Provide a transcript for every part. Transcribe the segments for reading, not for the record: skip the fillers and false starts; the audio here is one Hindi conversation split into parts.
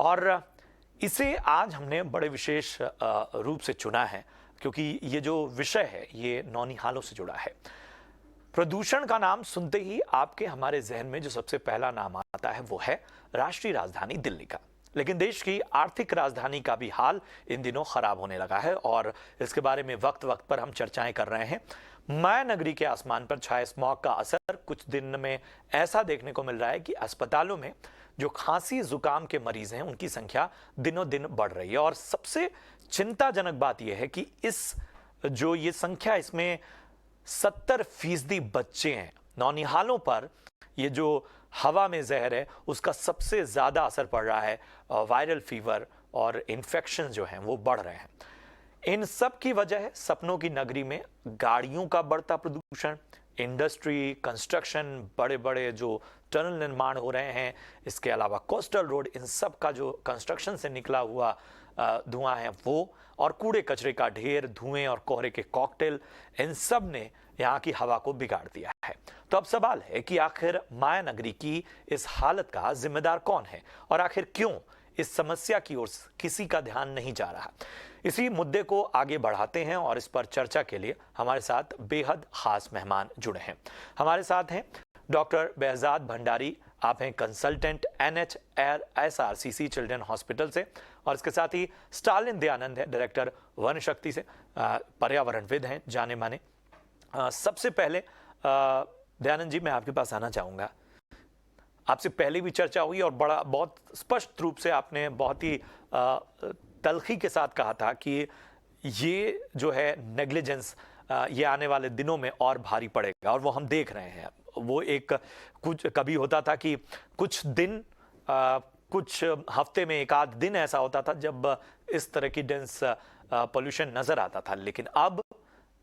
और इसे आज हमने बड़े विशेष रूप से चुना है क्योंकि ये जो विषय है ये नौनिहालों से जुड़ा है। प्रदूषण का नाम सुनते ही आपके हमारे जहन में जो सबसे पहला नाम आता है वो है राष्ट्रीय राजधानी दिल्ली का। लेकिन देश की आर्थिक राजधानी का भी हाल इन दिनों खराब होने लगा है और इसके बारे में वक्त वक्त पर हम चर्चाएं कर रहे हैं। माया नगरी के आसमान पर छाए स्मॉग का असर कुछ दिन में ऐसा देखने को मिल रहा है कि अस्पतालों में जो खांसी जुकाम के मरीज हैं उनकी संख्या दिनों दिन बढ़ रही है। और सबसे चिंताजनक बात यह है कि ये संख्या इसमें 70% बच्चे हैं। नौनिहालों पर ये जो हवा में जहर है उसका सबसे ज्यादा असर पड़ रहा है। वायरल फीवर और इन्फेक्शन जो हैं वो बढ़ रहे हैं। इन सब की वजह है सपनों की नगरी में गाड़ियों का बढ़ता प्रदूषण, इंडस्ट्री, कंस्ट्रक्शन, बड़े बड़े जो टनल निर्माण हो रहे हैं, इसके अलावा कोस्टल रोड, इन सब का जो कंस्ट्रक्शन से निकला हुआ धुआं है वो, और कूड़े कचरे का ढेर, धुएं और कोहरे के कॉकटेल, इन सब ने यहाँ की हवा को बिगाड़ दिया है। तो अब सवाल है कि आखिर माया नगरी की इस हालत का जिम्मेदार कौन है और आखिर क्यों इस समस्या की ओर किसी का ध्यान नहीं जा रहा। इसी मुद्दे को आगे बढ़ाते हैं और इस पर चर्चा के लिए हमारे साथ बेहद खास मेहमान जुड़े हैं। हमारे साथ हैं डॉक्टर बेहजाद भंडारी, आप हैं कंसल्टेंट NHRCC चिल्ड्रन हॉस्पिटल से, और इसके साथ ही स्टालिन दयानंद है, डायरेक्टर वन शक्ति से, पर्यावरणविद हैं जाने माने। सबसे पहले दयानंद जी, मैं आपके पास आना चाहूँगा। आपसे पहले भी चर्चा हुई और बहुत स्पष्ट रूप से आपने बहुत ही तल्खी के साथ कहा था कि ये जो है नेग्लिजेंस ये आने वाले दिनों में और भारी पड़ेगा, और वो हम देख रहे हैं। वो एक कुछ कभी होता था कि कुछ दिन कुछ हफ्ते में एक आध दिन ऐसा होता था जब इस तरह की डेंस पोल्यूशन नजर आता था, लेकिन अब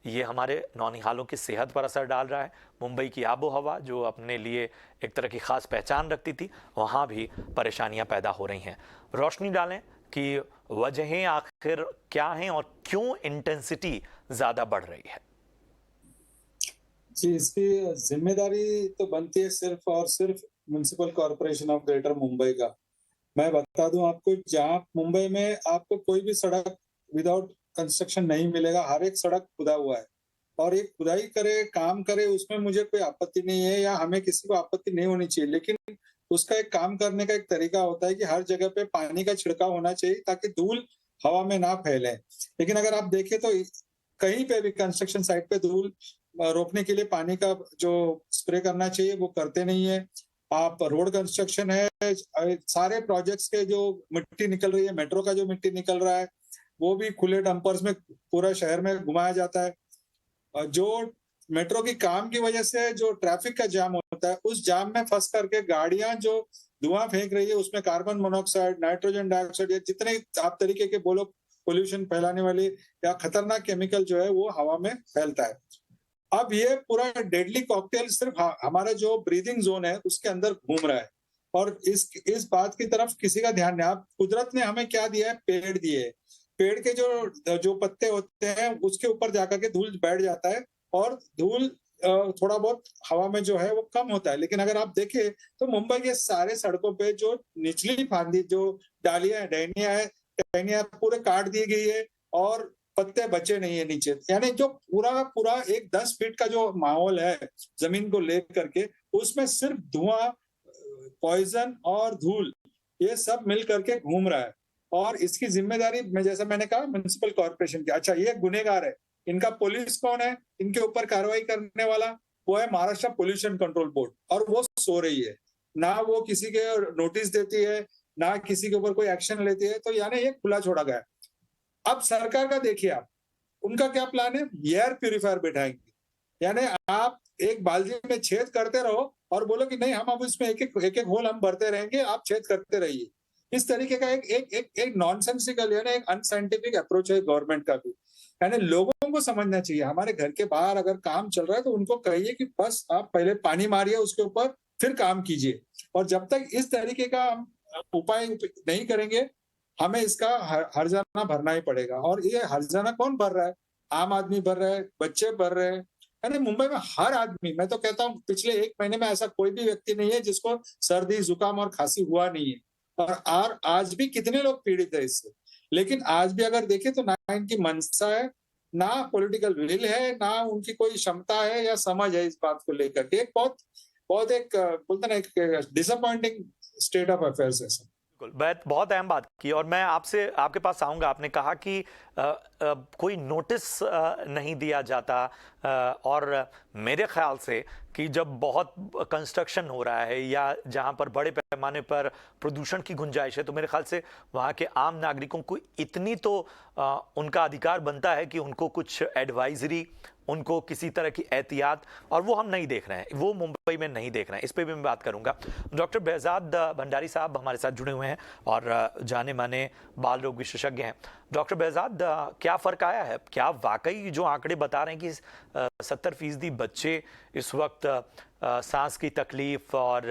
ये हमारे नौनिहालों की सेहत पर असर डाल रहा है। मुंबई की आबो हवा जो अपने लिए एक तरह की खास पहचान रखती थी, वहाँ भी परेशानियां पैदा हो रही हैं। रोशनी डालें कि वजहें आखिर क्या हैं और क्यों इंटेंसिटी ज्यादा बढ़ रही है। जी, इसकी जिम्मेदारी तो बनती है सिर्फ और सिर्फ municipal corporation of greater Mumbai का। मैं बता दूं आपको, जहां मुंबई में आपको कोई भी सड़क विदाउट कंस्ट्रक्शन नहीं मिलेगा, हर एक सड़क खुदा हुआ है। और एक खुदाई करे, काम करे, उसमें मुझे कोई आपत्ति नहीं है, या हमें किसी को आपत्ति नहीं होनी चाहिए। लेकिन उसका एक काम करने का एक तरीका होता है कि हर जगह पे पानी का छिड़काव होना चाहिए ताकि धूल हवा में ना फैले। लेकिन अगर आप देखें तो कहीं पे भी कंस्ट्रक्शन साइट पे धूल रोकने के लिए पानी का जो स्प्रे करना चाहिए वो करते नहीं है। आप रोड कंस्ट्रक्शन है, सारे प्रोजेक्ट्स के जो मिट्टी निकल रही है, मेट्रो का जो मिट्टी निकल रहा है वो भी खुले डंपर्स में पूरा शहर में घुमाया जाता है। जो मेट्रो की काम की वजह से जो ट्रैफिक का जाम होता है, उस जाम में फंस करके गाड़ियां जो धुआं फेंक रही है उसमें कार्बन मोनोऑक्साइड, नाइट्रोजन डाइऑक्साइड, या जितने आप तरीके के बोलो पोल्यूशन फैलाने वाले या खतरनाक केमिकल जो है वो हवा में फैलता है। अब ये पूरा डेडली कॉकटेल सिर्फ हमारा जो ब्रीदिंग जोन है उसके अंदर घूम रहा है, और इस बात की तरफ किसी का ध्यान नहीं। अब कुदरत ने हमें क्या दिया है? पेड़ दिए। पेड़ के जो पत्ते होते हैं उसके ऊपर जाकर के धूल बैठ जाता है, और धूल थोड़ा बहुत हवा में जो है वो कम होता है। लेकिन अगर आप देखें तो मुंबई के सारे सड़कों पे जो निचली फांदी, जो डालियां टहनियां पूरे काट दी गई है और पत्ते बचे नहीं है नीचे। यानी जो पूरा एक 10 फीट का जो माहौल है जमीन को लेकर के, उसमें सिर्फ धुआं, पॉइजन और धूल, ये सब मिल करके घूम रहा है। और इसकी जिम्मेदारी में, जैसा मैंने कहा, म्युनिसिपल कॉर्पोरेशन की। अच्छा, ये गुनहगार है, इनका पुलिस कौन है? इनके ऊपर कार्रवाई करने वाला वो है महाराष्ट्र पोल्यूशन कंट्रोल बोर्ड, और वो सो रही है। ना वो किसी के नोटिस देती है, ना किसी के ऊपर कोई एक्शन लेती है। तो यानी ये खुला छोड़ा गया। अब सरकार का देखिए आप, उनका क्या प्लान है? एयर प्यूरिफायर बैठाएंगे। यानी आप एक बाल्टी में छेद करते रहो और बोलो कि नहीं, हम अब इसमें एक एक होल हम भरते रहेंगे, आप छेद करते रहिए। इस तरीके का एक नॉनसेंसिकल, यानी एक अनसाइंटिफिक अप्रोच है गवर्नमेंट का भी। यानी लोगों को समझना चाहिए, हमारे घर के बाहर अगर काम चल रहा है तो उनको कहिए कि बस आप पहले पानी मारिए उसके ऊपर, फिर काम कीजिए। और जब तक इस तरीके का हम उपाय नहीं करेंगे, हमें इसका हर्जाना भरना ही पड़ेगा। और ये हर्जाना कौन भर रहा है? आम आदमी भर रहा है, बच्चे भर रहे हैं। यानी मुंबई में हर आदमी, मैं तो कहता हूँ पिछले 1 महीने में ऐसा कोई भी व्यक्ति नहीं है जिसको सर्दी, जुकाम और खांसी हुआ नहीं है। और आज भी कितने लोग पीड़ित है इससे। लेकिन आज भी अगर देखें तो ना इनकी मंशा है, ना पॉलिटिकल विल है, ना उनकी कोई क्षमता है या समझ है इस बात को लेकर के। एक बहुत बहुत एक बोलते ना एक डिसअपॉइंटिंग स्टेट ऑफ अफेयर्स है सर। बिल्कुल, बहुत अहम बात की और मैं आपसे आपके पास आऊंगा। आपने कहा कि कोई नोटिस नहीं दिया जाता, और मेरे ख्याल से कि जब बहुत कंस्ट्रक्शन हो रहा है या जहां पर बड़े पैमाने पर प्रदूषण की गुंजाइश है, तो मेरे ख्याल से वहां के आम नागरिकों को इतनी तो उनका अधिकार बनता है कि उनको कुछ एडवाइजरी, उनको किसी तरह की एहतियात, और वो हम नहीं देख रहे हैं, वो मुंबई में नहीं देख रहे हैं। इस पे भी मैं बात करूंगा। डॉक्टर behzad भंडारी साहब हमारे साथ जुड़े हुए हैं और जाने माने बाल रोग विशेषज्ञ हैं। डॉक्टर behzad, क्या फ़र्क आया है? क्या वाकई जो आंकड़े बता रहे हैं कि 70% बच्चे इस वक्त सांस की तकलीफ और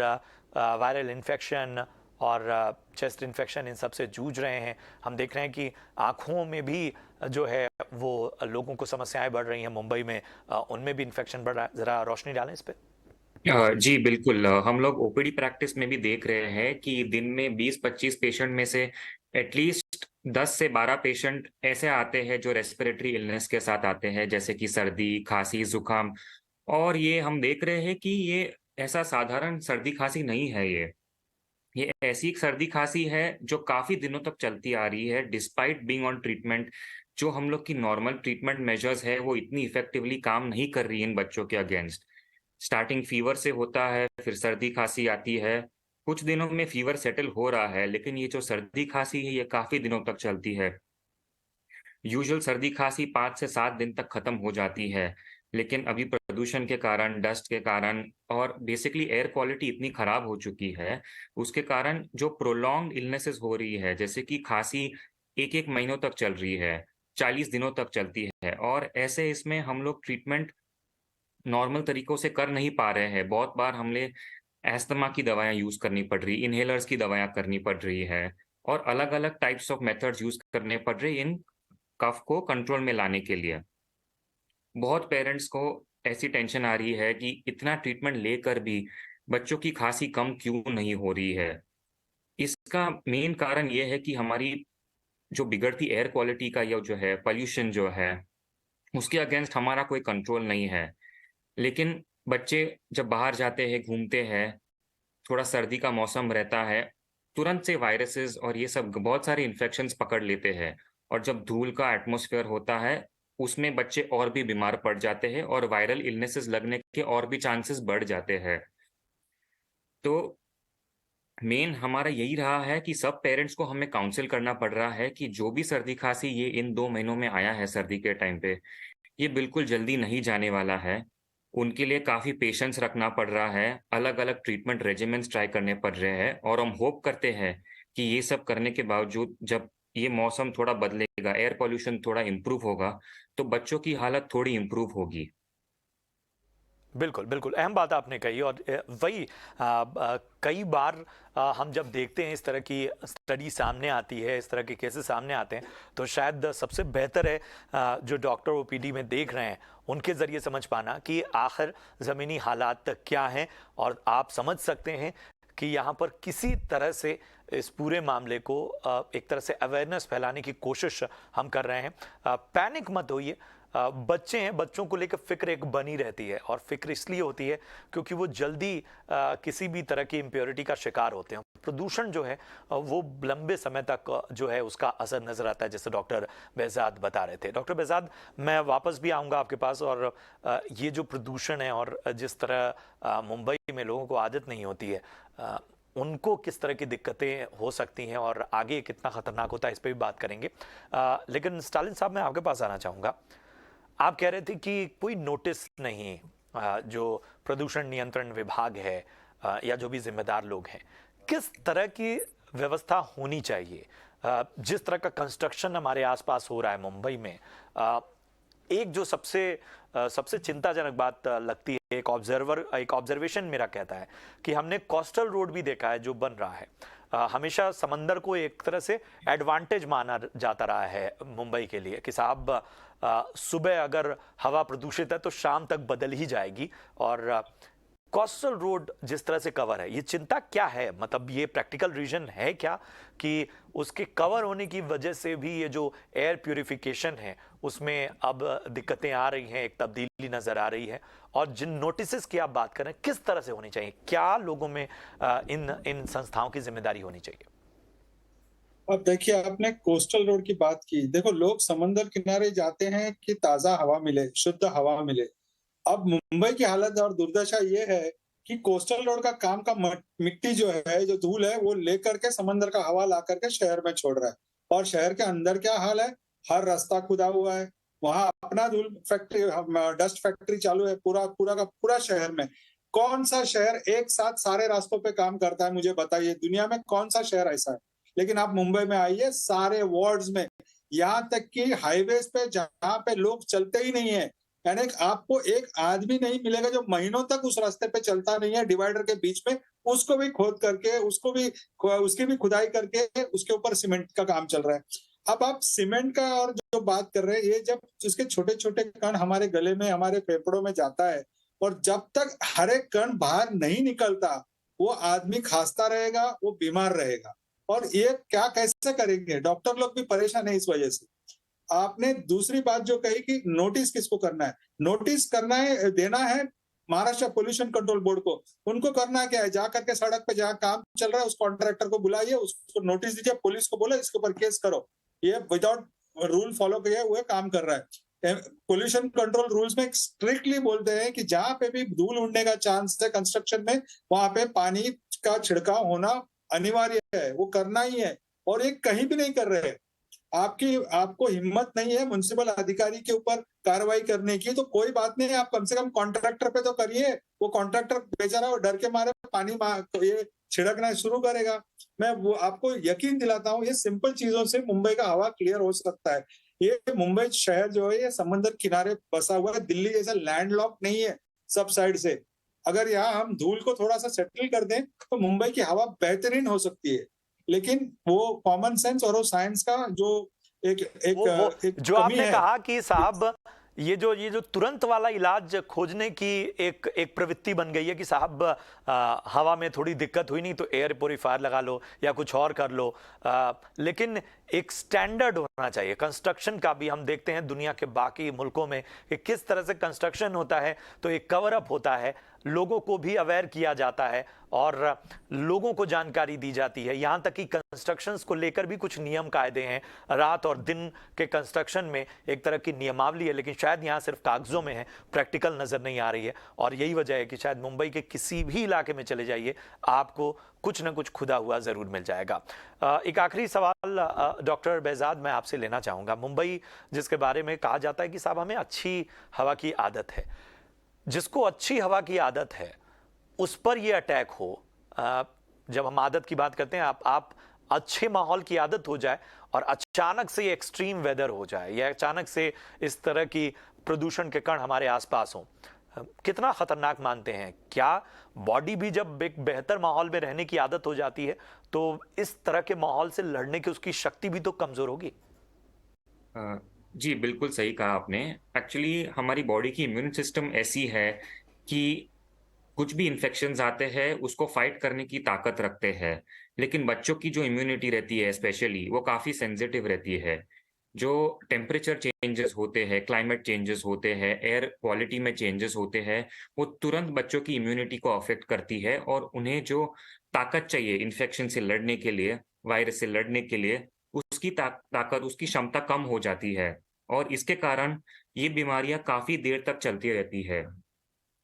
वायरल इन्फेक्शन और चेस्ट इन्फेक्शन इन सब से जूझ रहे हैं? हम देख रहे हैं कि आँखों में भी जो है वो लोगों को समस्याएं बढ़ रही हैं मुंबई में, उनमें भी इन्फेक्शन बढ़ रहा है। ज़रा रोशनी डालें इस पे। जी बिल्कुल। हम लोग ओपीडी प्रैक्टिस में भी देख रहे हैं कि दिन में 20-25 पेशेंट में से एटलीस्ट 10 से 12 पेशेंट ऐसे आते हैं जो रेस्पिरेटरी इलनेस के साथ आते हैं, जैसे कि सर्दी, खांसी, जुकाम। और ये हम देख रहे हैं कि ये ऐसा साधारण सर्दी खांसी नहीं है। ये ऐसी एक सर्दी खांसी है जो काफी दिनों तक चलती आ रही है डिस्पाइट बीइंग ऑन ट्रीटमेंट। जो हम लोग की नॉर्मल ट्रीटमेंट मेजर्स है वो इतनी इफेक्टिवली काम नहीं कर रही इन बच्चों के अगेंस्ट। स्टार्टिंग फीवर से होता है, फिर सर्दी खांसी आती है। कुछ दिनों में फीवर सेटल हो रहा है, लेकिन ये जो सर्दी खांसी है ये काफी दिनों तक चलती है। यूजुअल सर्दी खांसी 5 से 7 दिन तक खत्म हो जाती है, लेकिन अभी प्रदूषण के कारण, डस्ट के कारण और बेसिकली एयर क्वालिटी इतनी खराब हो चुकी है, उसके कारण जो प्रोलॉन्ग्ड इलनेसेस हो रही है, जैसे कि खांसी 1-1 महीनों तक चल रही है, 40 दिनों तक चलती है, और ऐसे इसमें हम लोग ट्रीटमेंट नॉर्मल तरीकों से कर नहीं पा रहे हैं। बहुत बार हमें अस्थमा की दवाएं यूज करनी पड़ रही, इनहेलर्स की दवाएं करनी पड़ रही है, और अलग अलग टाइप्स ऑफ मेथड्स यूज करने पड़ रहे इन कफ को कंट्रोल में लाने के लिए। बहुत पेरेंट्स को ऐसी टेंशन आ रही है कि इतना ट्रीटमेंट लेकर भी बच्चों की खांसी कम क्यों नहीं हो रही है। इसका मेन कारण ये है कि हमारी जो बिगड़ती एयर क्वालिटी का ये जो है पॉल्यूशन जो है, उसके अगेंस्ट हमारा कोई कंट्रोल नहीं है। लेकिन बच्चे जब बाहर जाते हैं, घूमते हैं, थोड़ा सर्दी का मौसम रहता है, तुरंत से वायरसेस और ये सब बहुत सारे इन्फेक्शंस पकड़ लेते हैं, और जब धूल का एटमॉस्फेयर होता है, उसमें बच्चे और भी बीमार पड़ जाते हैं और वायरल इलनेसेस लगने के और भी चांसेस बढ़ जाते हैं। तो मेन हमारा यही रहा है कि सब पेरेंट्स को हमें काउंसिल करना पड़ रहा है कि जो भी सर्दी खांसी ये इन 2 महीनों में आया है सर्दी के टाइम पे, ये बिल्कुल जल्दी नहीं जाने वाला है। उनके लिए काफ़ी पेशेंस रखना पड़ रहा है, अलग-अलग ट्रीटमेंट रेजिमेंट्स ट्राई करने पड़ रहे हैं, और हम होप करते हैं कि ये सब करने के बावजूद जब ये मौसम थोड़ा बदलेगा, एयर पॉल्यूशन थोड़ा इम्प्रूव होगा, तो बच्चों की हालत थोड़ी इम्प्रूव होगी। बिल्कुल, बिल्कुल, अहम बात आपने कही। और वही कई बार हम जब देखते हैं इस तरह की स्टडी सामने आती है, इस तरह के केसेस सामने आते हैं, तो शायद सबसे बेहतर है जो डॉक्टर ओपीडी में देख रहे हैं उनके ज़रिए समझ पाना कि आखिर ज़मीनी हालात क्या हैं, और आप समझ सकते हैं कि यहाँ पर किसी तरह से इस पूरे मामले को एक तरह से अवेयरनेस फैलाने की कोशिश हम कर रहे हैं। पैनिक मत होइए। बच्चे हैं, बच्चों को लेकर फिक्र एक बनी रहती है, और फिक्र इसलिए होती है क्योंकि वो जल्दी किसी भी तरह की इम्प्योरिटी का शिकार होते हैं। प्रदूषण जो है वो लंबे समय तक जो है उसका असर नजर आता है, जैसे डॉक्टर behzad बता रहे थे। डॉक्टर behzad, मैं वापस भी आऊँगा आपके पास। और ये जो प्रदूषण है और जिस तरह मुंबई में लोगों को आदत नहीं होती है, उनको किस तरह की दिक्कतें हो सकती हैं और आगे कितना खतरनाक होता है, इस पर भी बात करेंगे। लेकिन स्टालिन साहब, मैं आपके पास आना चाहूँगा। आप कह रहे थे कि कोई नोटिस नहीं, जो प्रदूषण नियंत्रण विभाग है या जो भी जिम्मेदार लोग हैं, किस तरह की व्यवस्था होनी चाहिए? जिस तरह का कंस्ट्रक्शन हमारे आसपास हो रहा है मुंबई में, एक जो सबसे चिंताजनक बात लगती है, एक ऑब्जर्वेशन मेरा कहता है कि हमने कोस्टल रोड भी देखा है जो बन रहा है। हमेशा समंदर को एक तरह से एडवांटेज माना जाता रहा है मुंबई के लिए कि साहब सुबह अगर हवा प्रदूषित है तो शाम तक बदल ही जाएगी, और कोस्टल रोड जिस तरह से कवर है, ये चिंता क्या है? मतलब ये प्रैक्टिकल रीजन है क्या कि उसके कवर होने की वजह से भी ये जो एयर प्यूरिफिकेशन है उसमें अब दिक्कतें आ रही हैं, एक तब्दीली नजर आ रही है? और जिन नोटिस की आप बात कर रहे हैं किस तरह से होनी चाहिए, क्या लोगों में इन इन संस्थाओं की जिम्मेदारी होनी चाहिए? अब देखिए, आपने कोस्टल रोड की बात की। देखो, लोग समंदर किनारे जाते हैं कि ताजा हवा मिले, शुद्ध हवा मिले। अब मुंबई की हालत और दुर्दशा ये है कि कोस्टल रोड का काम का मिट्टी जो है, जो धूल है, वो लेकर के समंदर का हवा ला करके शहर में छोड़ रहा है। और शहर के अंदर क्या हाल है, हर रास्ता खुदा हुआ है, वहां अपना धूल फैक्ट्री, डस्ट फैक्ट्री चालू है, पूरा पूरा का पूरा शहर में। कौन सा शहर एक साथ सारे रास्तों पे काम करता है, मुझे बताइए, दुनिया में कौन सा शहर ऐसा है? लेकिन आप मुंबई में आइए, सारे वार्ड्स में, यहाँ तक कि हाईवेज पे जहाँ पे लोग चलते ही नहीं है, यानी आपको एक आदमी नहीं मिलेगा जो महीनों तक उस रास्ते पे चलता नहीं है, डिवाइडर के बीच में, उसको भी खोद करके, उसकी भी खुदाई करके उसके ऊपर सीमेंट का काम चल रहा है। अब आप सीमेंट का और जो बात कर रहे हैं, ये जब इसके छोटे छोटे कण हमारे गले में, हमारे फेफड़ों में जाता है, और जब तक हर एक कण बाहर नहीं निकलता, वो आदमी खांसता रहेगा, वो बीमार रहेगा। और ये क्या कैसे करेंगे? डॉक्टर लोग भी परेशान है इस वजह से। आपने दूसरी बात जो कही कि नोटिस किसको करना है, नोटिस करना है, देना है महाराष्ट्र पोल्यूशन कंट्रोल बोर्ड को। उनको करना क्या है, जा करके सड़क पे जहाँ काम चल रहा है उस कॉन्ट्रैक्टर को बुलाइए, उसको नोटिस दीजिए, पुलिस को बोले इसके ऊपर केस करो, ये विदाउट रूल फॉलो किए हुए काम कर रहा है। पोल्यूशन कंट्रोल रूल्स में स्ट्रिक्टली बोलते हैं कि जहां पे भी धूल उड़ने का चांस है कंस्ट्रक्शन में, वहां पे पानी का छिड़काव होना अनिवार्य है, वो करना ही है। और ये कहीं भी नहीं कर रहे हैं। आपको हिम्मत नहीं है म्युनिसिपल अधिकारी के ऊपर कार्रवाई करने की, तो कोई बात नहीं, आप कम से कम कॉन्ट्रैक्टर पे तो करिए। वो कॉन्ट्रैक्टर बेचारा वो डर के मारे पानी ये छिड़कना शुरू करेगा। मैं वो आपको यकीन दिलाता हूँ, ये सिंपल चीजों से मुंबई का हवा क्लियर हो सकता है। ये मुंबई शहर जो है, ये समंदर किनारे बसा हुआ है, दिल्ली जैसा लैंडलॉक नहीं है सब साइड से। अगर यहाँ हम धूल को थोड़ा सा सेटल कर दें तो मुंबई की हवा बेहतरीन हो सकती है। लेकिन वो कॉमन सेंस और वो साइंस का जो एक एक वो एक जो कमी आपने है। कहा कि साहब ये जो तुरंत वाला इलाज खोजने की एक एक प्रवृत्ति बन गई है कि साहब हवा में थोड़ी दिक्कत हुई नहीं तो एयर प्योरीफायर लगा लो या कुछ और कर लो, लेकिन एक स्टैंडर्ड होना चाहिए कंस्ट्रक्शन का भी। हम देखते हैं दुनिया के बाकी मुल्कों में कि किस तरह से कंस्ट्रक्शन होता है, तो एक कवर अप होता है, लोगों को भी अवेयर किया जाता है और लोगों को जानकारी दी जाती है। यहाँ तक कि कंस्ट्रक्शंस को लेकर भी कुछ नियम कायदे हैं, रात और दिन के कंस्ट्रक्शन में एक तरह की नियमावली है, लेकिन शायद यहाँ सिर्फ कागजों में है, प्रैक्टिकल नजर नहीं आ रही है। और यही वजह है कि शायद मुंबई के किसी भी इलाके में चले जाइए, आपको कुछ ना कुछ खुदा हुआ जरूर मिल जाएगा। एक आखिरी सवाल डॉक्टर बेहजाद मैं आपसे लेना चाहूंगा। मुंबई जिसके बारे में कहा जाता है कि साहब हमें अच्छी हवा की आदत है, जिसको अच्छी हवा की आदत है उस पर ये अटैक हो। जब हम आदत की बात करते हैं, आप अच्छे माहौल की आदत हो जाए और अचानक से ये एक्सट्रीम वेदर हो जाए या अचानक से इस तरह की प्रदूषण के कण हमारे आसपास हों, कितना खतरनाक मानते हैं? क्या बॉडी भी जब एक बेहतर माहौल में रहने की आदत हो जाती है तो इस तरह के माहौल से लड़ने की उसकी शक्ति भी तो कमजोर होगी? जी बिल्कुल सही कहा आपने। एक्चुअली हमारी बॉडी की इम्यून सिस्टम ऐसी है कि कुछ भी इन्फेक्शंस आते हैं उसको फाइट करने की ताकत रखते हैं। लेकिन बच्चों की जो इम्यूनिटी रहती है स्पेशली, वो काफ़ी सेंसिटिव रहती है। जो टेम्परेचर चेंजेस होते हैं, क्लाइमेट चेंजेस होते हैं, एयर क्वालिटी में चेंजेस होते हैं, वो तुरंत बच्चों की इम्यूनिटी को अफेक्ट करती है और उन्हें जो ताकत चाहिए इन्फेक्शन से लड़ने के लिए, वायरस से लड़ने के लिए, उसकी ताकत, उसकी क्षमता कम हो जाती है। और इसके कारण ये बीमारियां काफ़ी देर तक चलती रहती है।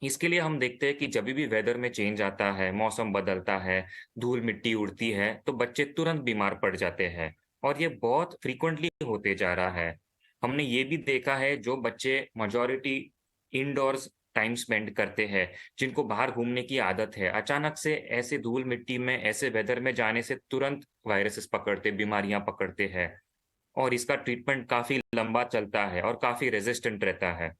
इसके लिए हम देखते हैं कि जब भी वेदर में चेंज आता है, मौसम बदलता है, धूल मिट्टी उड़ती है, तो बच्चे तुरंत बीमार पड़ जाते हैं और ये बहुत फ्रीक्वेंटली होते जा रहा है। हमने ये भी देखा है जो बच्चे मेजॉरिटी इंडोर्स टाइम स्पेंड करते हैं, जिनको बाहर घूमने की आदत है, अचानक से ऐसे धूल मिट्टी में, ऐसे वेदर में जाने से तुरंत वायरसेस पकड़ते, बीमारियां पकड़ते हैं और इसका ट्रीटमेंट काफी लंबा चलता है और काफी रेजिस्टेंट रहता है।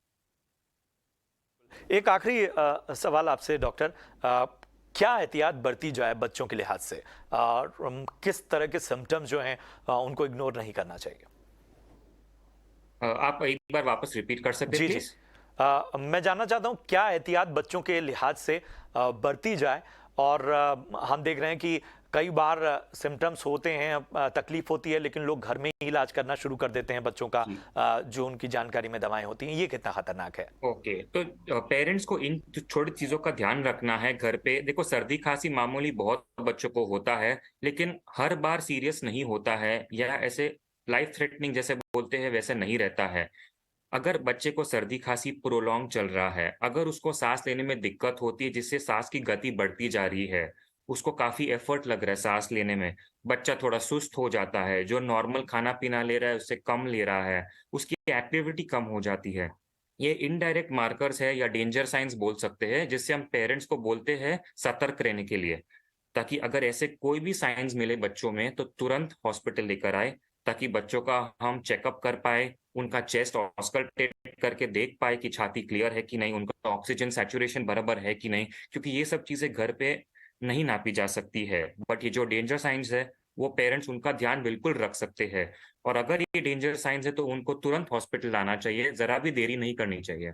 एक आखिरी सवाल आपसे डॉक्टर, क्या एहतियात बरती जाए बच्चों के लिहाज से और किस तरह के सिम्टम्स जो हैं उनको इग्नोर नहीं करना चाहिए? आप एक बार वापस रिपीट कर सकते जी जी। प्लीज? मैं जानना चाहता हूं क्या एहतियात बच्चों के लिहाज से बरती जाए, और हम देख रहे हैं कि कई बार सिम्टम्स होते हैं, तकलीफ होती है, लेकिन लोग घर में ही इलाज करना शुरू कर देते हैं बच्चों का, जो उनकी जानकारी में दवाएं होती हैं। ये कितना खतरनाक है? ओके, तो पेरेंट्स को इन छोटी चीजों का ध्यान रखना है घर पे। देखो, सर्दी खांसी मामूली बहुत बच्चों को होता है, लेकिन हर बार सीरियस नहीं होता है या ऐसे लाइफ थ्रेटनिंग जैसे बोलते हैं वैसे नहीं रहता है। अगर बच्चे को सर्दी खांसी प्रोलॉन्ग चल रहा है, अगर उसको सांस लेने में दिक्कत होती है जिससे सांस की गति बढ़ती जा रही है, उसको काफी एफर्ट लग रहा है सांस लेने में, बच्चा थोड़ा सुस्त हो जाता है, जो नॉर्मल खाना पीना ले रहा है उससे कम ले रहा है, उसकी एक्टिविटी कम हो जाती है, ये इनडायरेक्ट मार्कर्स है या डेंजर साइंस बोल सकते हैं, जिससे हम पेरेंट्स को बोलते हैं सतर्क रहने के लिए, ताकि अगर ऐसे कोई भी साइंस मिले बच्चों में तो तुरंत हॉस्पिटल लेकर आए, ताकि बच्चों का हम चेकअप कर पाए, उनका चेस्ट ऑस्कल्टेट करके देख पाए कि छाती क्लियर है कि नहीं, उनका ऑक्सीजन सैचुरेशन बराबर है कि नहीं, क्योंकि ये सब चीजें घर पे नहीं नापी जा सकती है। बट ये जो डेंजर साइंस है वो पेरेंट्स उनका ध्यान बिल्कुल रख सकते हैं, और अगर ये डेंजर साइंस है तो उनको तुरंत हॉस्पिटल लाना चाहिए, जरा भी देरी नहीं करनी चाहिए।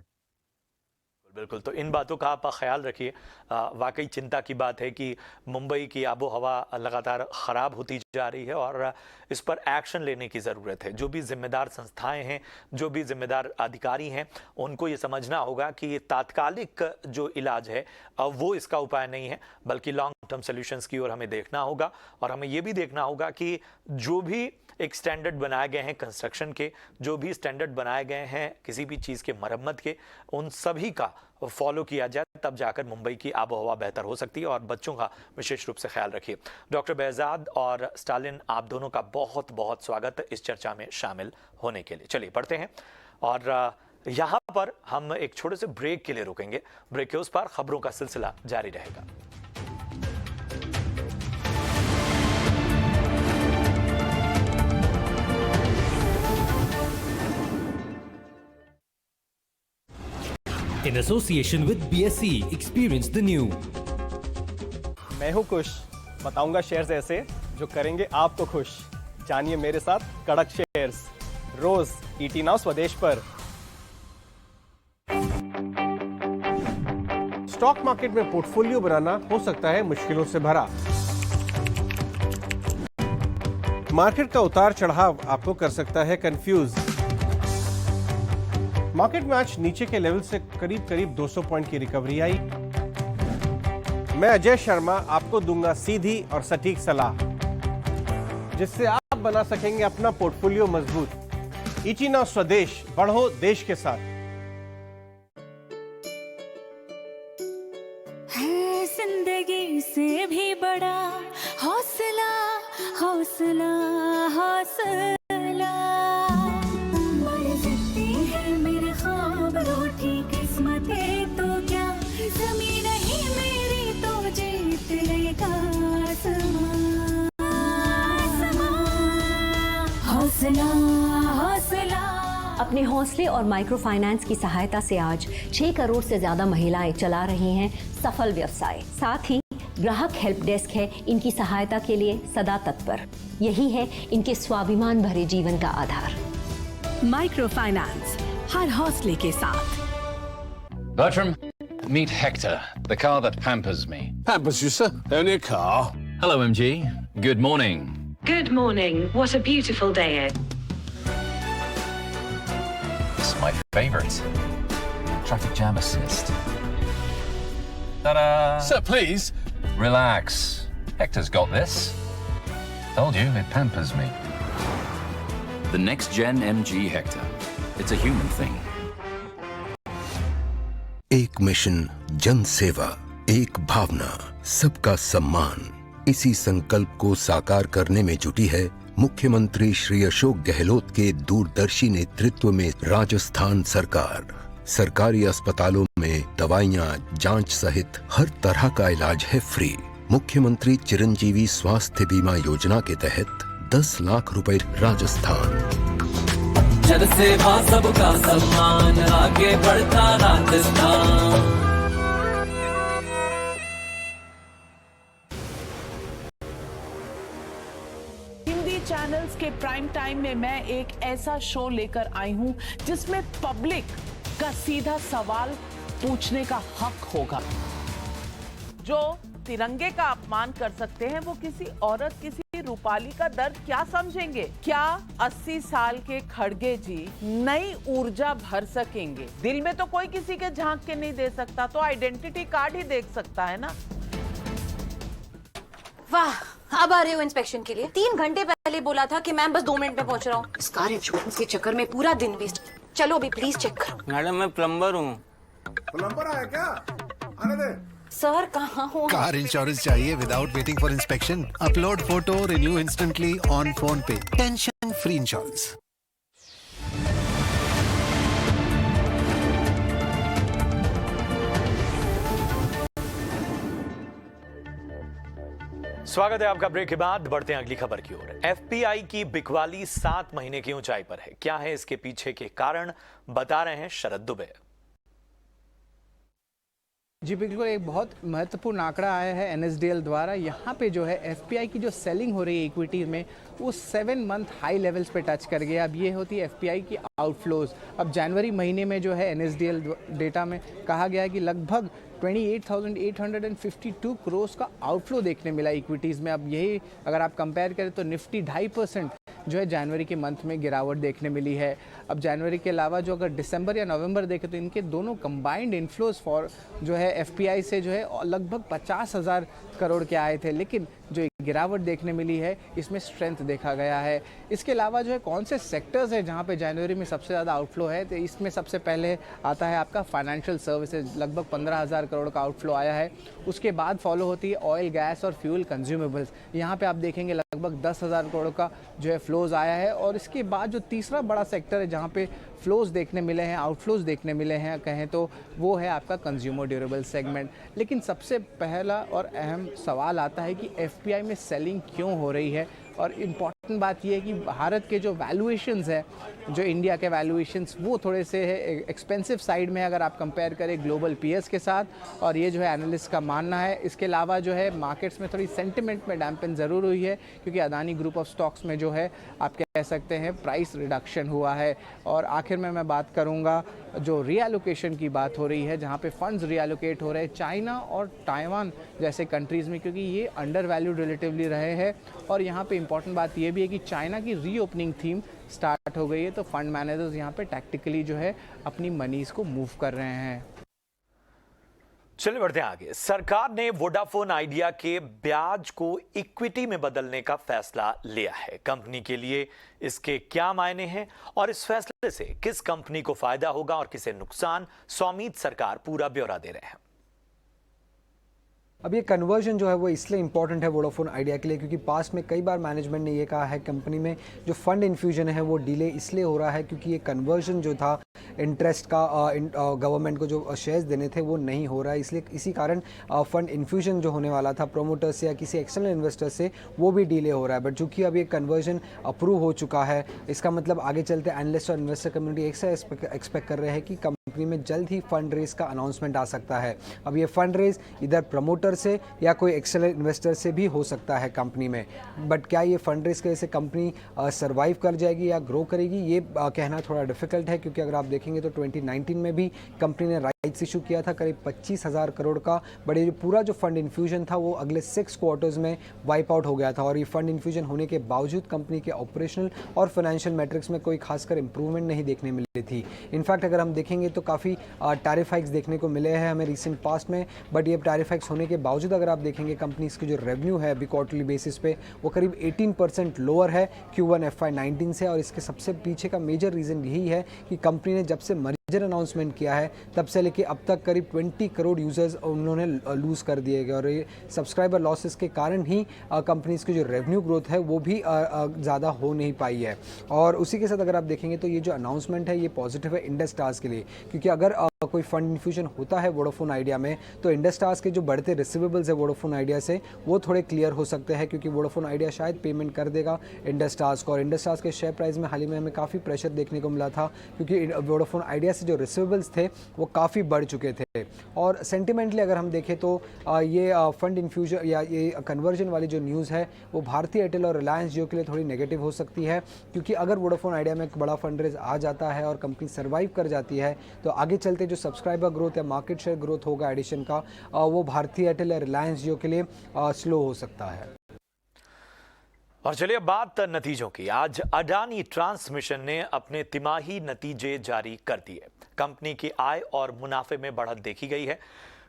बिल्कुल, तो इन बातों का आप ख्याल रखिए। वाकई चिंता की बात है कि मुंबई की आबो हवा लगातार ख़राब होती जा रही है और इस पर एक्शन लेने की ज़रूरत है। जो भी जिम्मेदार संस्थाएं हैं, जो भी जिम्मेदार अधिकारी हैं, उनको ये समझना होगा कि तात्कालिक जो इलाज है वो इसका उपाय नहीं है, बल्कि लॉन्ग टर्म सोल्यूशंस की ओर हमें देखना होगा। और हमें ये भी देखना होगा कि जो भी एक स्टैंडर्ड बनाए गए हैं कंस्ट्रक्शन के, जो भी स्टैंडर्ड बनाए गए हैं किसी भी चीज़ के मरम्मत के, उन सभी का फॉलो किया जाए, तब जाकर मुंबई की आबो हवा बेहतर हो सकती है। और बच्चों का विशेष रूप से ख्याल रखिए। डॉक्टर बेहजाद और स्टालिन, आप दोनों का बहुत बहुत स्वागत इस चर्चा में शामिल होने के लिए। चलिए पढ़ते हैं, और यहाँ पर हम एक छोटे से ब्रेक के लिए रुकेंगे। ब्रेक के उस पार खबरों का सिलसिला जारी रहेगा। In association with BSC, experience the new. मैं हूं खुश, बताऊंगा शेयर्स ऐसे जो करेंगे आपको खुश। जानिए मेरे साथ कड़क शेयर्स रोज ईटी नाउ स्वदेश पर। स्टॉक मार्केट में पोर्टफोलियो बनाना हो सकता है मुश्किलों से भरा। मार्केट का उतार चढ़ाव आपको कर सकता है कंफ्यूज। मार्केट में आज नीचे के लेवल से करीब 200 पॉइंट की रिकवरी आई। मैं अजय शर्मा आपको दूंगा सीधी और सटीक सलाह, जिससे आप बना सकेंगे अपना पोर्टफोलियो मजबूत। ईटी नाउ स्वदेश, बढ़ो देश के साथ। है जिंदगी से भी बड़ा हौसला, हौसला, हौसला। बढ़ सकती है मेरे ख्वाब, रूठी किस्मतें तो क्या, ज़मीं नहीं मेरी तो जीत लेगा आसमां, हौसला, हौसला। अपने हौसले और माइक्रो फाइनेंस की सहायता से आज 6 करोड़ से ज्यादा महिलाएं चला रही हैं सफल व्यवसाय। साथ ही ग्राहक हेल्प डेस्क है इनकी सहायता के लिए सदा तत्पर। यही है इनके स्वाभिमान भरे जीवन का आधार। माइक्रो फाइनेंस, हर हौसले के साथ। Bertram, meet Hector, the car that pampers me. Pampers you, sir? Only a car. Hello, MG. Good morning. Good morning. What a beautiful day. This is my favorite. Traffic jam assist. Ta-da! Sir, please. Relax. Hector's got this. Told you, it pampers me. The next gen MG Hector. It's a human thing. एक मिशन, जन सेवा, एक भावना, सबका सम्मान। इसी संकल्प को साकार करने में जुटी है मुख्यमंत्री श्री अशोक गहलोत के दूरदर्शी नेतृत्व में राजस्थान सरकार। सरकारी अस्पतालों में दवाइयाँ, जांच सहित हर तरह का इलाज है फ्री। मुख्यमंत्री चिरंजीवी स्वास्थ्य बीमा योजना के तहत 10 लाख रुपए राजस्थान। जन सेवा सबका सम्मान, आगे बढ़ता राजस्थान। हिंदी चैनल्स के प्राइम टाइम में मैं एक ऐसा शो लेकर आई हूं जिसमें पब्लिक का सीधा सवाल पूछने का हक होगा। जो तिरंगे का अपमान कर सकते हैं वो किसी औरत, किसी रूपाली का दर्द क्या समझेंगे? क्या 80 साल के खड़गे जी नई ऊर्जा भर सकेंगे? दिल में तो कोई किसी के झांक के नहीं दे सकता, तो आइडेंटिटी कार्ड ही देख सकता है ना। वाह, अब आ रहे हो इंस्पेक्शन के लिए? 3 घंटे पहले बोला था कि मैम बस 2 मिनट में पहुंच रहा हूँ। इस कार इंश्योरेंस के चक्कर में पूरा दिन वेस्ट। चलो अभी प्लीज चेक करो। मैडम मैं प्लम्बर हूँ। प्लम्बर आया क्या? आने दे। सर कहाँ हो? कार इंश्योरेंस चाहिए without waiting for inspection? Upload photo, renew instantly on phone पे। Tension free insurance. स्वागत है आपका। ब्रेक के बाद बढ़ते हैं अगली खबर की ओर। एफपीआई की बिकवाली 7 महीने की ऊंचाई पर है। क्या है इसके पीछे के कारण, बता रहे हैं शरद दुबे। जी बिल्कुल, एक बहुत महत्वपूर्ण आंकड़ा आया है एनएसडीएल द्वारा। यहाँ पे जो है एफपीआई की जो सेलिंग हो रही है इक्विटी में, वो 7 मंथ हाई लेवल्स पे टच कर गया। अब ये होती है एफपीआई की आउटफ्लोज। अब जनवरी महीने में जो है एनएसडीएल डेटा में कहा गया है कि लगभग 28,852 करोड़ का आउटफ्लो देखने मिला इक्विटीज़ में। अब यही अगर आप कंपेयर करें तो निफ्टी 2.5% जो है जनवरी के मंथ में गिरावट देखने मिली है। अब जनवरी के अलावा जो अगर दिसंबर या नवंबर देखें तो इनके दोनों कंबाइंड इन्फ्लोज फॉर जो है एफपीआई से जो है लगभग 50,000 करोड़ के आए थे, लेकिन जो गिरावट देखने मिली है इसमें स्ट्रेंथ देखा गया है। इसके अलावा जो है कौन से सेक्टर्स है जहां पे जनवरी में सबसे ज़्यादा आउटफ्लो है, तो इसमें सबसे पहले आता है आपका फाइनेंशियल सर्विसेज, लगभग 15,000 करोड़ का आउटफ्लो आया है। उसके बाद फॉलो होती है ऑयल, गैस और फ्यूल कंज्यूमेबल्स। यहाँ पे आप देखेंगे लगभग 10,000 करोड़ का जो है फ्लोज आया है। और इसके बाद जो तीसरा बड़ा सेक्टर है जहाँ पे फ्लोज देखने मिले हैं, आउटफ्लोज देखने मिले हैं कहें तो, वो है आपका कंज्यूमर ड्यूरेबल सेगमेंट। लेकिन सबसे पहला और अहम सवाल आता है कि एफपीआई में सेलिंग क्यों हो रही है। और इम्पॉर्टेंट बात यह है कि भारत के जो वैल्यूएशंस है, जो इंडिया के वैल्यूएशंस, वो थोड़े से है एक्सपेंसिव साइड में अगर आप कंपेयर करें ग्लोबल पीएस के साथ, और ये जो है एनालिस्ट का मानना है। इसके अलावा जो है मार्केट्स में थोड़ी सेंटिमेंट में डैम्पन ज़रूर हुई है, क्योंकि अदानी ग्रुप ऑफ स्टॉक्स में जो है आप कह सकते हैं प्राइस रिडक्शन हुआ है। और आखिर में मैं बात करूँगा जो रीएलोकेशन की बात हो रही है, जहाँ पे फंड्स रीएलोकेट हो रहे हैं चाइना और ताइवान जैसे कंट्रीज़ में, क्योंकि ये अंडर वैल्यूड रिलेटिवली रहे हैं। और यहाँ पे इम्पॉर्टेंट बात ये भी है कि चाइना की रीओपनिंग थीम स्टार्ट हो गई है, तो फंड मैनेजर्स यहाँ पे टैक्टिकली जो है अपनी मनीज को मूव कर रहे हैं। चलिए बढ़ते हैं आगे। सरकार ने वोडाफोन आइडिया के ब्याज को इक्विटी में बदलने का फैसला लिया है। कंपनी के लिए इसके क्या मायने हैं और इस फैसले से किस कंपनी को फायदा होगा और किसे नुकसान, सौमीत सरकार पूरा ब्यौरा दे रहे हैं। अब ये कन्वर्जन जो है वो इसलिए इंपॉर्टेंट है वोडाफोन आइडिया के लिए, क्योंकि पास्ट में कई बार मैनेजमेंट ने ये कहा है कंपनी में जो फंड इन्फ्यूजन है वो डिले इसलिए हो रहा है क्योंकि ये कन्वर्जन जो था इंटरेस्ट का गवर्नमेंट को जो शेयर्स देने थे वो नहीं हो रहा है। इसलिए इसी कारण फंड इन्फ्यूजन जो होने वाला था प्रोमोटर से या किसी एक्सटर्नल इन्वेस्टर से, वो भी डिले हो रहा है। बट चूंकि अब ये कन्वर्जन अप्रूव हो चुका है, इसका मतलब आगे चलते एनालिस्ट और इन्वेस्टर कम्युनिटी एक से एक्सपेक्ट कर रहे हैं कि कंपनी में जल्द ही फंड रेज का अनाउंसमेंट आ सकता है। अब ये फंड रेज इधर प्रमोटर से या कोई एक्सटर्नल इन्वेस्टर से भी हो सकता है कंपनी में। बट क्या ये फंड रेज की वजह से कंपनी सर्वाइव कर जाएगी या ग्रो करेगी, ये कहना थोड़ा डिफिकल्ट है। क्योंकि अगर आप देखेंगे तो 2019 में भी कंपनी ने राइट्स इशू किया था करीब 25,000 करोड़ का, बड़े जो पूरा जो फंड इन्फ्यूजन था वो अगले 6 क्वार्टर्स में वाइप आउट हो गया था। और ये फंड इन्फ्यूजन होने के बावजूद कंपनी के ऑपरेशनल और फाइनेंशियल मैट्रिक्स में कोई खासकर इंप्रूवमेंट नहीं देखने मिली थी। इनफैक्ट अगर हम देखेंगे तो काफ़ी टैरिफ हाइक्स देखने को मिले हैं हमें रिसेंट पास्ट में। बट ये टैरिफ हाइक्स होने के बावजूद अगर आप देखेंगे कंपनीज की जो रेवेन्यू है अभी क्वार्टरली बेसिस पे वो करीब 18% लोअर है Q1 FY19 से। और इसके सबसे पीछे का मेजर रीज़न यही है कि कंपनी ने जब से मर्जर अनाउंसमेंट किया है तब से लेके अब तक करीब 20 करोड़ यूजर्स उन्होंने लूज़ कर दिए गए। और ये सब्सक्राइबर लॉसेस के कारण ही कंपनीज की जो रेवेन्यू ग्रोथ है वो भी ज़्यादा हो नहीं पाई है। और उसी के साथ अगर आप देखेंगे तो ये जो अनाउंसमेंट है ये पॉजिटिव है इंडस स्टार्स के लिए, क्योंकि अगर कोई फंड इन्फ्यूजन होता है वोडाफोन आइडिया में तो इंडस्टार्स के जो बढ़ते रिसीवेबल्स है वोडाफोन आइडिया से वो थोड़े क्लियर हो सकते हैं, क्योंकि वोडाफोन आइडिया शायद पेमेंट कर देगा इंडस्टार्स को। और इंडस्टार्स के शेयर प्राइस में हाल ही में हमें काफ़ी प्रेशर देखने को मिला था, क्योंकि वोडाफोन आइडिया से जो रिसीवेबल्स थे वो काफ़ी बढ़ चुके थे। और सेंटिमेंटली अगर हम देखें तो ये फंड इन्फ्यूजन या ये कन्वर्जन वाली जो न्यूज़ है वो भारतीय एयरटेल और रिलायंस जियो के लिए थोड़ी नेगेटिव हो सकती है, क्योंकि अगर वोडाफोन आइडिया में एक बड़ा फंड रेज आ जाता है और कंपनी सर्वाइव कर जाती है तो आगे चलते जो सब्सक्राइबर ग्रोथ या मार्केट शेयर ग्रोथ होगा एडिशन का, वो भारतीय एयरटेल या रिलायंस जियो के लिए स्लो हो सकता है। और चलिए बात नतीजों की। आज अडानी ट्रांसमिशन ने अपने तिमाही नतीजे जारी कर दिए। कंपनी की आय और मुनाफे में बढ़त देखी गई है।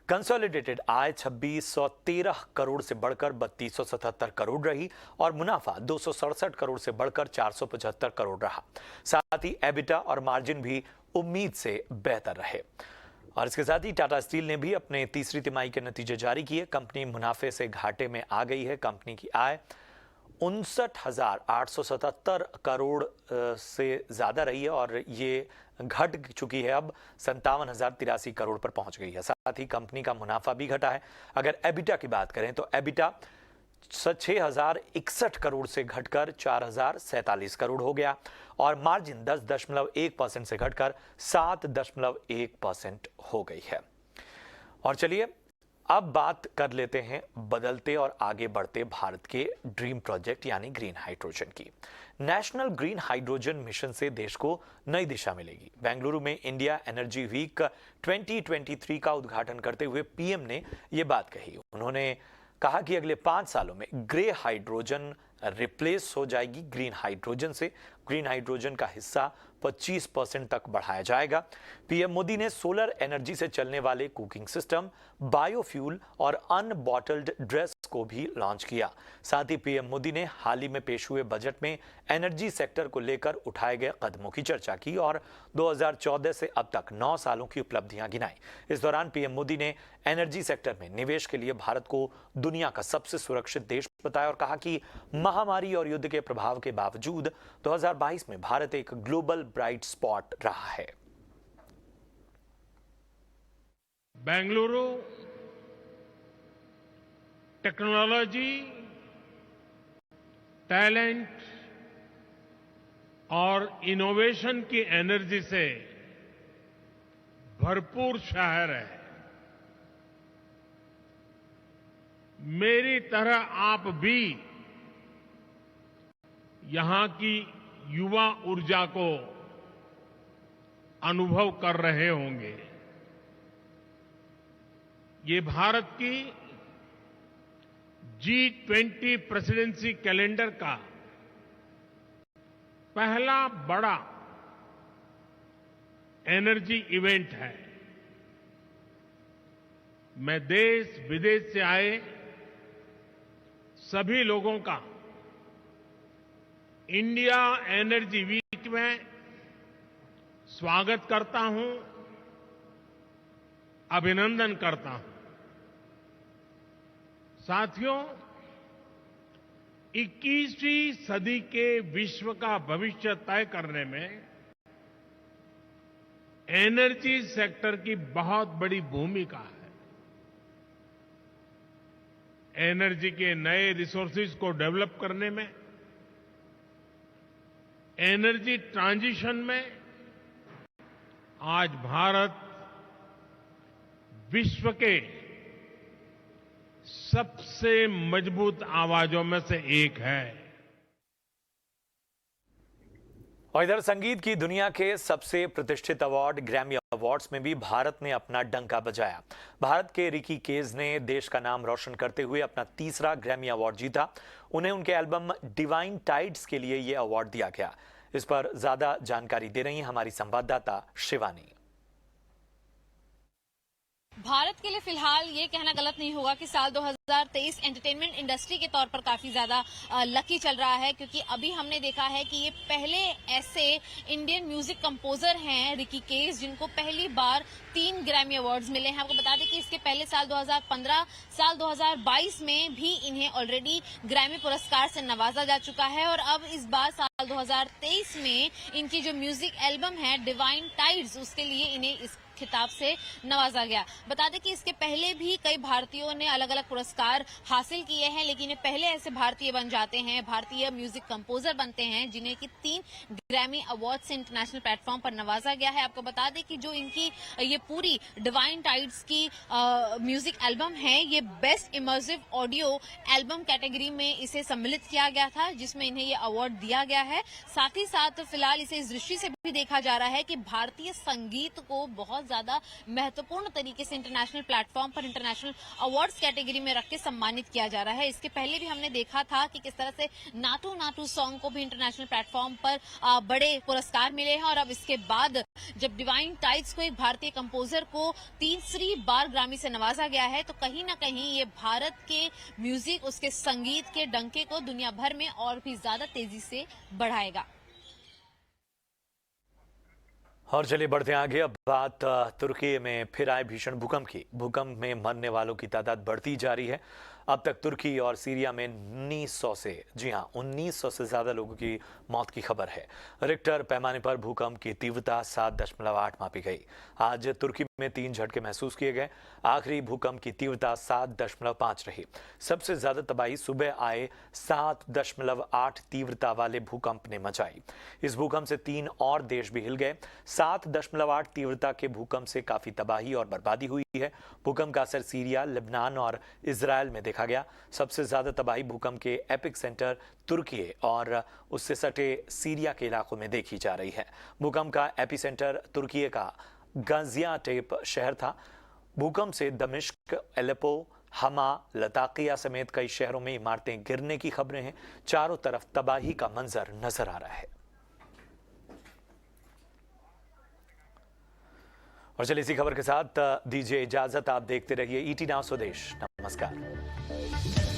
कंसोलिडेटेड आय 2613 करोड़ से बढ़कर 3277 करोड़ रही और मुनाफा 267 करोड़ से बढ़कर 475 करोड़ रहा। साथ ही एबिटा और मार्जिन भी उम्मीद से बेहतर रहे। और इसके साथ ही टाटा स्टील ने भी अपने तीसरी तिमाही के नतीजे जारी किए। कंपनी मुनाफे से घाटे में आ गई है। कंपनी की आय 59,877 करोड़ से ज्यादा रही है और ये घट चुकी है, अब 57,083 करोड़ पर पहुंच गई है। साथ ही कंपनी का मुनाफा भी घटा है। अगर एबिटा की बात करें तो एबिटा 6,061 करोड़ से घटकर 4,047 करोड़ हो गया और मार्जिन 10.1% से घटकर 7.1% हो गई है। और चलिए अब बात कर लेते हैं बदलते और आगे बढ़ते भारत के ड्रीम प्रोजेक्ट यानी ग्रीन हाइड्रोजन की। नेशनल ग्रीन हाइड्रोजन मिशन से देश को नई दिशा मिलेगी। बेंगलुरु में इंडिया एनर्जी वीक 2023 का उद्घाटन करते हुए पीएम ने यह बात कही। उन्होंने कहा कि अगले 5 सालों में ग्रे हाइड्रोजन रिप्लेस हो जाएगी ग्रीन हाइड्रोजन से। ग्रीन हाइड्रोजन का हिस्सा 25% तक बढ़ाया जाएगा। पीएम मोदी ने सोलर एनर्जी से चलने वाले कुकिंग सिस्टम, बायोफ्यूल और अनबॉटल्ड ड्रेस को भी लॉन्च किया। साथ ही पीएम मोदी ने हाल ही में पेश हुए बजट में एनर्जी सेक्टर को लेकर उठाए गए कदमों की चर्चा की और 2014 से अब तक 9 सालों की उपलब्धियां गिनाई। इस दौरान पीएम मोदी ने एनर्जी सेक्टर में निवेश के लिए भारत को दुनिया का सबसे सुरक्षित देश बताया और कहा कि महामारी और युद्ध के प्रभाव के बावजूद 2022 में भारत एक ग्लोबल ब्राइट स्पॉट रहा है। बेंगलुरु टेक्नोलॉजी, टैलेंट और इनोवेशन की एनर्जी से भरपूर शहर है। मेरी तरह आप भी यहां की युवा ऊर्जा को अनुभव कर रहे होंगे। ये भारत की G20 प्रेसिडेंसी कैलेंडर का पहला बड़ा एनर्जी इवेंट है। मैं देश विदेश से आए सभी लोगों का इंडिया एनर्जी वीक में स्वागत करता हूं, अभिनंदन करता हूं। साथियों, 21वीं सदी के विश्व का भविष्य तय करने में एनर्जी सेक्टर की बहुत बड़ी भूमिका है। एनर्जी के नए रिसोर्सेज को डेवलप करने में, एनर्जी ट्रांजिशन में आज भारत विश्व के सबसे मजबूत आवाजों में से एक है। और इधर संगीत की दुनिया के सबसे प्रतिष्ठित अवार्ड ग्रैमी अवार्ड्स में भी भारत ने अपना डंका बजाया। भारत के रिकी केज ने देश का नाम रोशन करते हुए अपना तीसरा ग्रैमी अवार्ड जीता। उन्हें उनके एल्बम डिवाइन टाइड्स के लिए यह अवार्ड दिया गया। इस पर ज्यादा जानकारी दे रही हैं हमारी संवाददाता शिवानी। भारत के लिए फिलहाल ये कहना गलत नहीं होगा कि साल 2023 एंटरटेनमेंट इंडस्ट्री के तौर पर काफी ज्यादा लकी चल रहा है, क्योंकि अभी हमने देखा है कि ये पहले ऐसे इंडियन म्यूजिक कंपोजर हैं रिकी केज जिनको पहली बार 3 ग्रैमी अवार्ड्स मिले हैं। आपको बता दें कि इसके पहले साल 2015, साल 2022 में भी इन्हें ऑलरेडी ग्रैमी पुरस्कार से नवाजा जा चुका है और अब इस बार साल 2023 में इनकी जो म्यूजिक एल्बम है डिवाइन टाइड्स, उसके लिए इन्हें इस खिताब से नवाजा गया। बता दें कि इसके पहले भी कई भारतीयों ने अलग अलग पुरस्कार हासिल किए हैं, लेकिन ये पहले ऐसे भारतीय बन जाते हैं, भारतीय म्यूजिक कंपोजर बनते हैं जिन्हें कि 3 ग्रैमी अवार्ड से इंटरनेशनल प्लेटफॉर्म पर नवाजा गया है। आपको बता दें कि जो इनकी ये पूरी डिवाइन टाइड्स की म्यूजिक एल्बम है, ये best immersive audio album category में इसे सम्मिलित किया गया था, जिसमें इन्हें ये अवार्ड दिया गया है। साथ ही साथ फिलहाल इसे इस दृष्टि से भी देखा जा रहा है कि भारतीय संगीत को बहुत ज्यादा महत्वपूर्ण तरीके से इंटरनेशनल प्लेटफॉर्म पर इंटरनेशनल अवार्ड्स कैटेगरी में रख के सम्मानित किया जा रहा है। इसके पहले भी हमने देखा था कि किस तरह से नाटू नाटू सॉन्ग को भी इंटरनेशनल प्लेटफॉर्म पर बड़े पुरस्कार मिले हैं, और अब इसके बाद जब डिवाइन टाइड्स को एक भारतीय कंपोजर को तीसरी बार ग्रामी से नवाजा गया है, तो कहीं ना कहीं ये भारत के म्यूजिक, उसके संगीत के डंके को दुनिया भर में और भी ज्यादा तेजी से बढ़ाएगा। और चलिए बढ़ते हैं आगे। अब बात तुर्की में फिर आए भीषण भूकंप की। भूकंप में मरने वालों की तादाद बढ़ती जा रही है। अब तक तुर्की और सीरिया में 1900 से, जी हां, 1900 से ज्यादा लोगों की मौत की खबर है। रिक्टर पैमाने पर भूकंप की तीव्रता 7.8 मापी गई। आज तुर्की में 3 झटके महसूस किए गए। आखिरी भूकंप की तीव्रता 7.5 रही। सबसे ज्यादा तबाही सुबह आए 7.8 तीव्रता वाले भूकंप ने मचाई। इस भूकंप से 3 और देश भी हिल गए। 7.8 तीव्रता के भूकंप से काफी तबाही और बर्बादी हुई है। भूकंप का असर सीरिया, लेबनान और इजराइल में देखा गया। सबसे ज्यादा तबाही भूकंप के एपिक सेंटर तुर्की और उससे सटे सीरिया के इलाकों में देखी जा रही है। भूकंप का एपिसेंटर तुर्की का गाजियाटेप शहर था। भूकंप से दमिश्क, एलेपो, हमा, लताकिया समेत कई शहरों में इमारतें गिरने की खबरें हैं। चारों तरफ तबाही का मंजर नजर आ रहा है। और चलिए इसी खबर के साथ दीजिए इजाजत। आप देखते रहिए ET नाउ स्वदेश। नमस्कार।